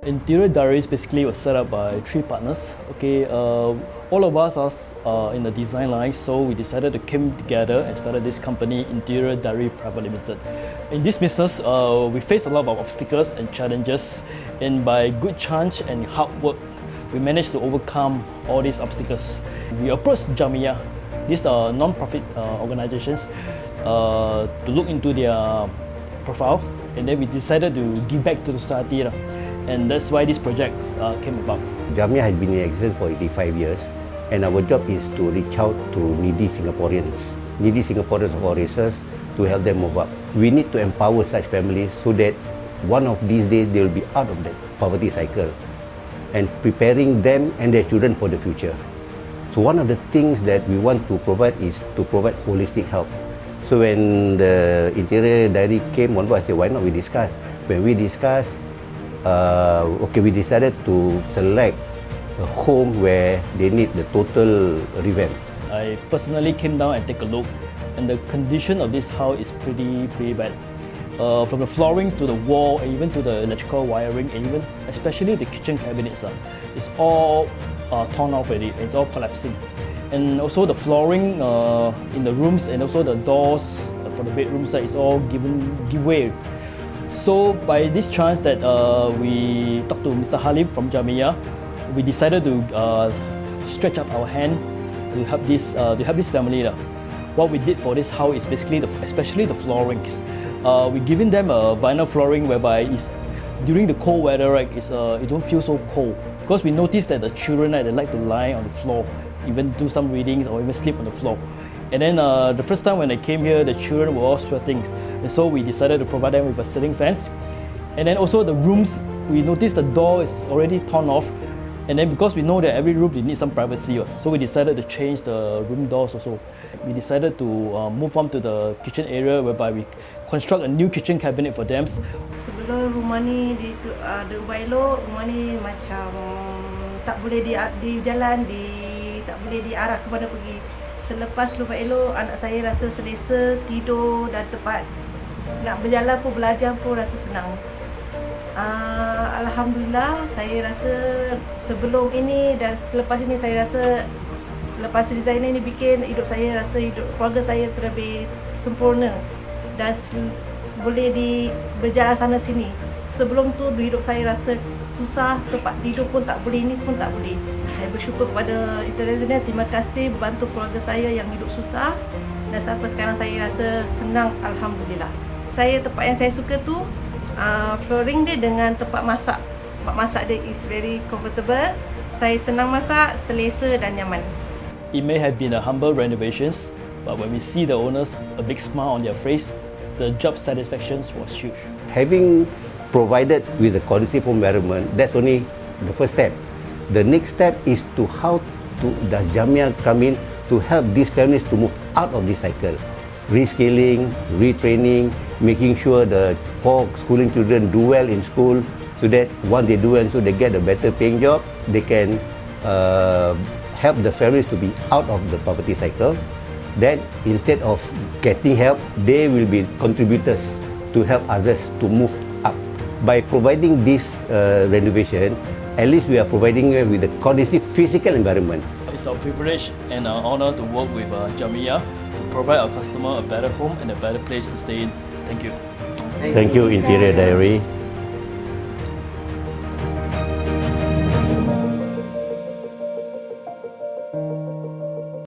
Interior Diaries basically was set up by 3 partners. Okay, all of us are in the design line, so we decided to come together and started this company, Interior Diary Private Limited. In this business, we face a lot of obstacles and challenges, and by good chance and hard work, we managed to overcome all these obstacles. We approached Jamia, these are non-profit organizations, to look into their profiles, and then we decided to give back to the society. And that's why this project came about. Jamia has been in existence for 85 years, and our job is to reach out to needy Singaporeans of all races, to help them move up. We need to empower such families so that one of these days they will be out of the poverty cycle and preparing them and their children for the future. So one of the things that we want to provide is to provide holistic help. So when the Interior Diary came on board, I said, why not we discuss? When we discussed, we decided to select a home where they need the total revamp. I personally came down and take a look, and the condition of this house is pretty bad. From the flooring to the wall, and even to the electrical wiring, and even especially the kitchen cabinets, it's all torn off already. It's all collapsing, and also the flooring in the rooms and also the doors for the bedrooms is all give way. So by this chance that we talked to Mr. Halim from Jamia, we decided to stretch out our hand to help this family. What we did for this house is basically especially the flooring. We're giving them a vinyl flooring whereby during the cold weather, right, it don't feel so cold, because we noticed that the children, they like to lie on the floor, even do some readings or even sleep on the floor. And then the first time when they came here, the children were all sweating, and so we decided to provide them with a ceiling fans. And then also the rooms, we noticed the door is already torn off, and then because we know that every room they need some privacy, so we decided to change the room doors also. We decided to move on to the kitchen area, whereby we construct a new kitchen cabinet for them. Sebelum rumah ni diubah elok, rumah ni macam tak boleh di jalan, tak boleh diarah ke mana pergi. Selepas rumah elok, anak saya rasa selesa, tidur dan tepat. Nak berjalan pun, belajar pun rasa senang. Alhamdulillah, saya rasa sebelum ini dan selepas ini, saya rasa lepas designer ini bikin, hidup keluarga saya lebih sempurna dan boleh berjalan sana sini. Sebelum tu hidup saya rasa susah, tempat tidur pun tak boleh, ini pun tak boleh. Saya bersyukur kepada Interior Diary, terima kasih membantu keluarga saya yang hidup susah, dan sampai sekarang saya rasa senang, alhamdulillah. Tempat yang saya suka tu flooring dia dengan tempat masak. Tempat masak dia is very comfortable. Saya senang masak, selesa dan nyaman. It may have been a humble renovations, but when we see the owners, a big smile on their face, the job satisfaction was huge. Having provided with a conducive environment, that's only the first step. The next step is does Jamia come in to help these families to move out of this cycle? Reskilling, retraining, making sure the 4 schooling children do well in school, so that once they do well, so they get a better paying job, they can help the families to be out of the poverty cycle. Then instead of getting help, they will be contributors to help others to move up. By providing this renovation, at least we are providing with a conducive physical environment. It's our privilege and our honor to work with Jamia to provide our customer a better home and a better place to stay in. Thank you. Thank you, Interior Diary.